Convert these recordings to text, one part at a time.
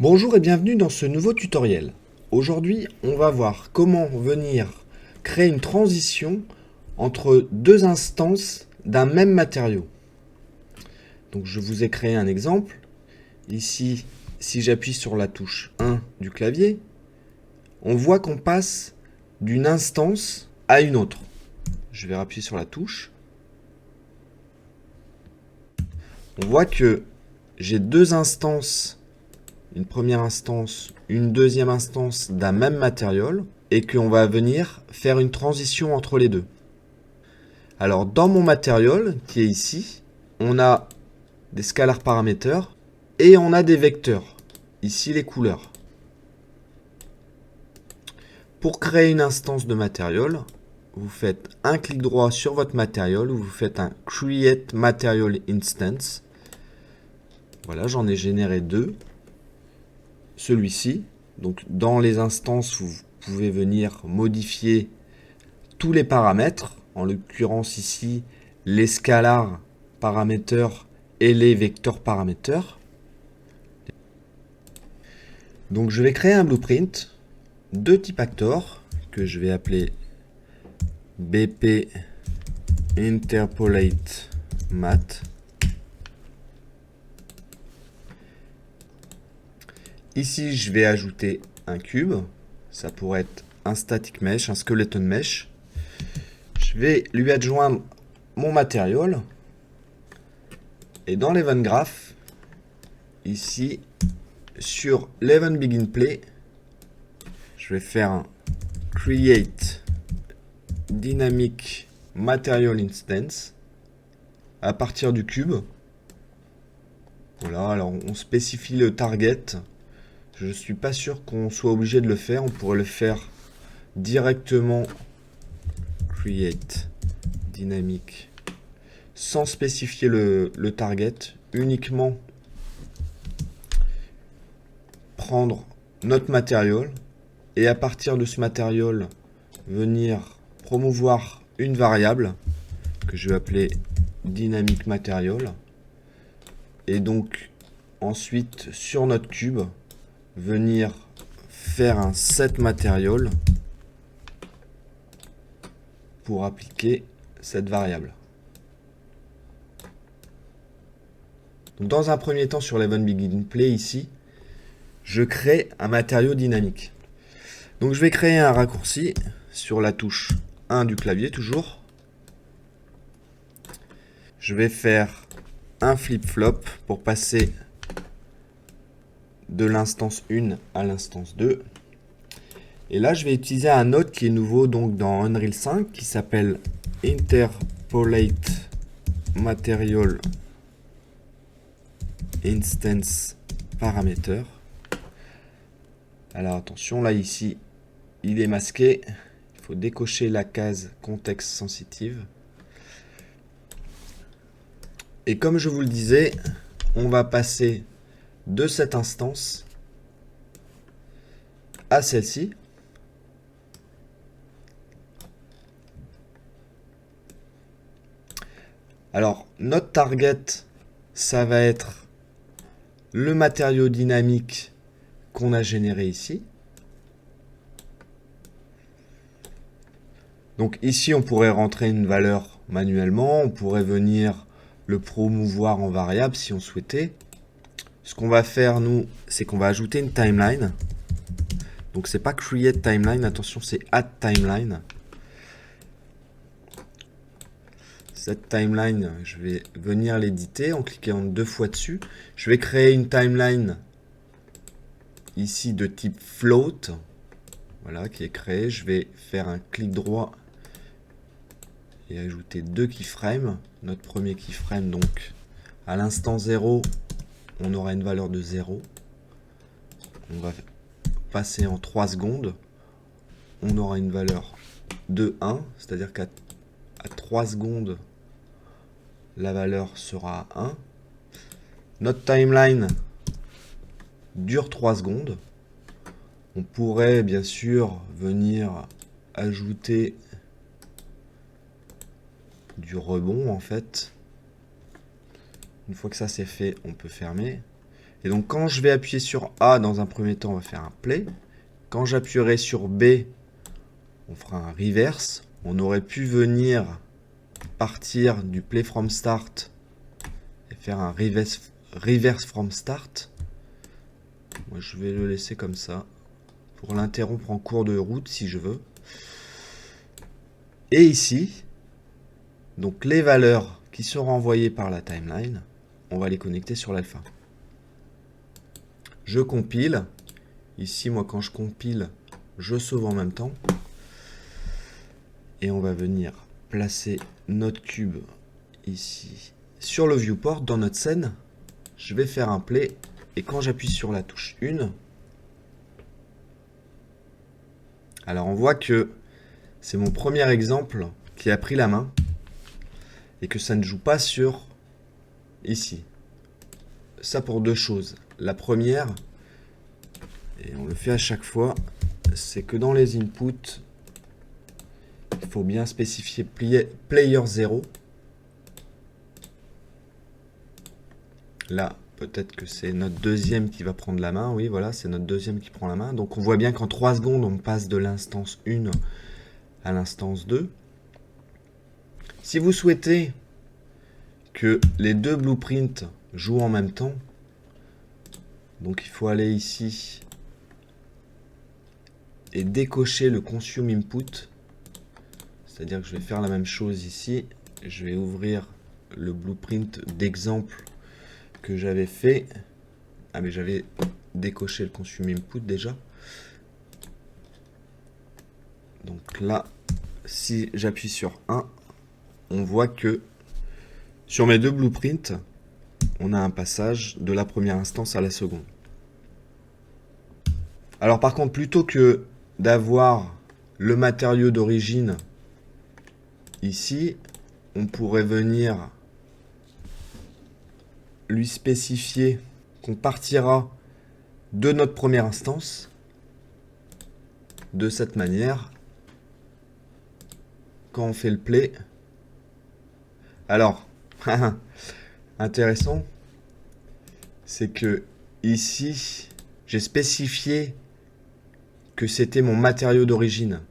Bonjour et bienvenue dans ce nouveau tutoriel. Aujourd'hui, on va voir comment venir créer une transition entre deux instances d'un même matériau. Donc je vous ai créé un exemple. Ici, si j'appuie sur la touche 1 du clavier, on voit qu'on passe d'une instance à une autre. Je vais appuyer sur la touche. On voit que j'ai deux instances, une première instance, une deuxième instance d'un même matériau, et qu'on va venir faire une transition entre les deux. Alors dans mon matériau, qui est ici, on a des scalars paraméters et on a des vecteurs, ici les couleurs. Pour créer une instance de matériau, vous faites un clic droit sur votre matériau, vous faites un Create Material Instance. Voilà, j'en ai généré deux. Celui-ci, donc dans les instances, vous pouvez venir modifier tous les paramètres, en l'occurrence ici les scalars paraméters et les vecteurs paraméters. Donc je vais créer un blueprint de type actor que je vais appeler BP Interpolate Math. Ici je vais ajouter un cube, ça pourrait être un static mesh, un skeleton mesh. Je vais lui adjoindre mon matériau et dans l'event graph, ici sur l'event begin play, je vais faire un create dynamic material instance à partir du cube. Voilà, alors on spécifie le target. Je ne suis pas sûr qu'on soit obligé de le faire. On pourrait le faire directement create dynamic sans spécifier le target, uniquement prendre notre matériau et à partir de ce matériau venir promouvoir une variable que je vais appeler dynamic material et donc ensuite sur notre cube venir faire un set material pour appliquer cette variable. Donc dans un premier temps sur l'event begin play ici, je crée un matériau dynamique. Donc je vais créer un raccourci sur la touche 1 du clavier toujours. Je vais faire un flip-flop pour passer de l'instance 1 à l'instance 2. Et là, je vais utiliser un autre qui est nouveau donc dans Unreal 5 qui s'appelle Interpolate Material Instance Parameter. Alors attention, là ici, il est masqué. Il faut décocher la case contexte sensitive. Et comme je vous le disais, on va passer de cette instance à celle-ci. Alors, notre target, ça va être le matériau dynamique qu'on a généré ici. Donc ici, on pourrait rentrer une valeur manuellement, on pourrait venir le promouvoir en variable si on souhaitait. Ce qu'on va faire, nous, c'est qu'on va ajouter une timeline. Donc c'est pas create timeline, attention, c'est add timeline. Cette timeline, je vais venir l'éditer en cliquant deux fois dessus. Je vais créer une timeline ici de type float. Voilà, qui est créée. Je vais faire un clic droit et ajouter deux keyframes. Notre premier keyframe, donc, à l'instant 0, on aura une valeur de 0. On va passer en 3 secondes. On aura une valeur de 1, c'est-à-dire qu'à 3 secondes, la valeur sera 1. Notre timeline dure 3 secondes. On pourrait bien sûr venir ajouter du rebond en fait. Une fois que ça c'est fait, on peut fermer. Et donc quand je vais appuyer sur A dans un premier temps, on va faire un play. Quand j'appuierai sur B, on fera un reverse. On aurait pu venir partir du play from start et faire un reverse from start. Moi je vais le laisser comme ça pour l'interrompre en cours de route si je veux. Et ici, donc les valeurs qui seront envoyées par la timeline, on va les connecter sur l'alpha. Je compile. Ici, moi, quand je compile, je sauve en même temps. Et on va venir placer notre cube ici sur le viewport dans notre scène. Je vais faire un play. Et quand j'appuie sur la touche 1, alors on voit que c'est mon premier exemple qui a pris la main. Et que ça ne joue pas sur ici. Ça pour deux choses. La première, et on le fait à chaque fois, c'est que dans les inputs, il faut bien spécifier player 0. Là, peut-être que c'est notre deuxième qui va prendre la main. Oui, voilà, c'est notre deuxième qui prend la main. Donc on voit bien qu'en 3 secondes, on passe de l'instance 1 à l'instance 2. Si vous souhaitez que les deux blueprints jouent en même temps, donc il faut aller ici et décocher le consume input. C'est-à-dire que je vais faire la même chose ici. Je vais ouvrir le blueprint d'exemple que j'avais fait. Ah mais j'avais décoché le consume input déjà. Donc là, si j'appuie sur 1, on voit que sur mes deux blueprints, on a un passage de la première instance à la seconde. Alors par contre, plutôt que d'avoir le matériau d'origine ici, on pourrait venir lui spécifier qu'on partira de notre première instance de cette manière. Quand on fait le play, alors intéressant, c'est que ici j'ai spécifié que c'était mon matériau d'origine.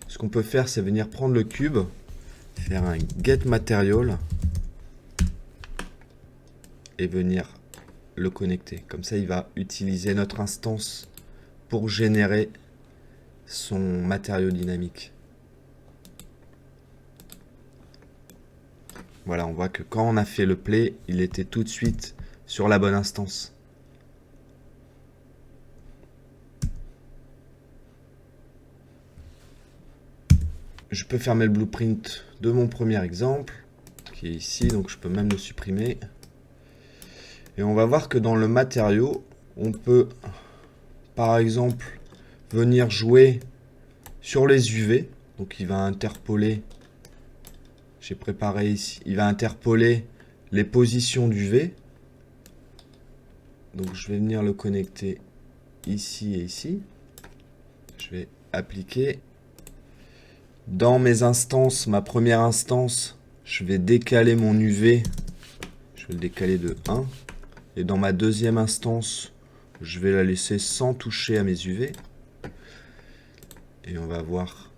Ce qu'on peut faire, c'est venir prendre le cube, faire un get material et venir le connecter. Comme ça, il va utiliser notre instance pour générer son matériau dynamique. Voilà, on voit que quand on a fait le play, il était tout de suite sur la bonne instance. Je peux fermer le blueprint de mon premier exemple, qui est ici, donc je peux même le supprimer. Et on va voir que dans le matériau, on peut, par exemple, venir jouer sur les UV. Donc il va interpoler, j'ai préparé ici, il va interpoler les positions d'UV. Donc je vais venir le connecter ici et ici. Je vais appliquer. Dans mes instances, ma première instance, je vais décaler mon UV. Je vais le décaler de 1. Et dans ma deuxième instance, je vais la laisser sans toucher à mes UV. Et on va voir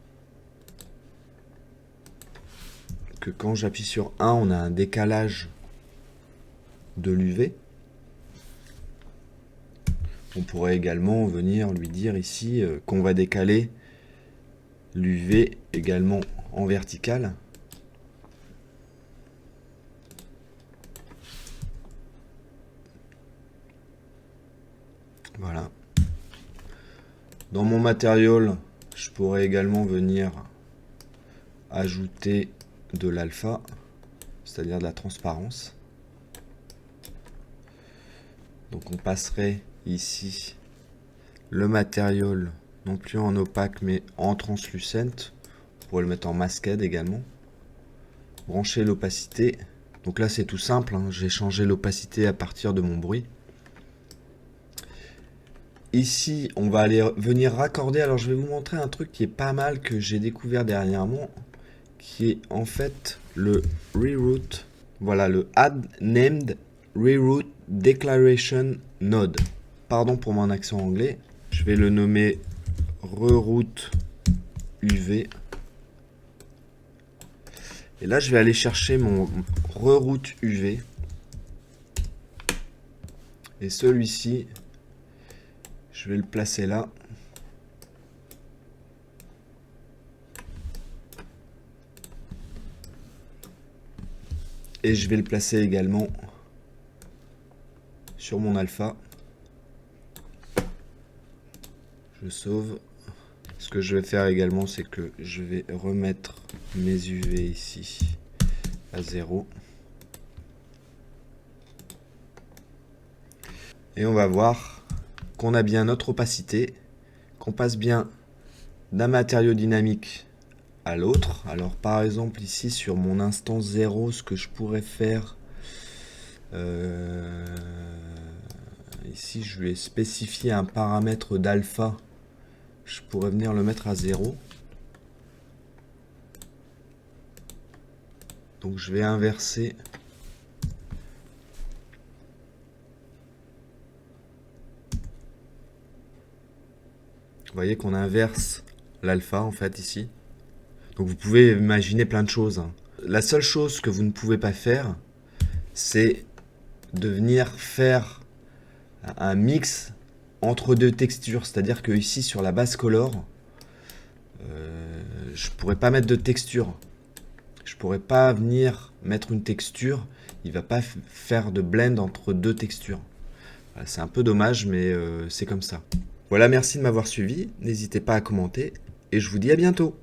que quand j'appuie sur 1, on a un décalage de l'UV. On pourrait également venir lui dire ici qu'on va décaler l'UV également en vertical. Voilà. Dans mon matériel, je pourrais également venir ajouter de l'alpha, c'est-à-dire de la transparence. Donc on passerait ici le matériel non plus en opaque mais en translucent. On pourrait le mettre en masquade également. Brancher l'opacité. Donc là c'est tout simple, hein. J'ai changé l'opacité à partir de mon bruit. Ici on va aller venir raccorder. Alors je vais vous montrer un truc qui est pas mal que j'ai découvert dernièrement, qui est en fait le reroute. Voilà, le add named reroute declaration node. Pardon pour mon accent anglais. Je vais le nommer reroute UV. Et là, je vais aller chercher mon reroute UV. Et celui-ci, je vais le placer là. Et je vais le placer également sur mon alpha. Je sauve. Ce que je vais faire également, c'est que je vais remettre mes UV ici à 0. Et on va voir qu'on a bien notre opacité, qu'on passe bien d'un matériau dynamique à l'autre. Alors par exemple ici sur mon instance 0, ce que je pourrais faire, ici je vais spécifier un paramètre d'alpha. Je pourrais venir le mettre à 0. Donc je vais inverser. Vous voyez qu'on inverse l'alpha en fait ici. Donc vous pouvez imaginer plein de choses. La seule chose que vous ne pouvez pas faire, c'est de venir faire un mix entre deux textures. C'est-à-dire que ici sur la base color, je pourrais pas mettre de texture. Je pourrais pas venir mettre une texture. Il va pas faire de blend entre deux textures. Voilà, c'est un peu dommage, mais c'est comme ça. Voilà, merci de m'avoir suivi. N'hésitez pas à commenter et je vous dis à bientôt.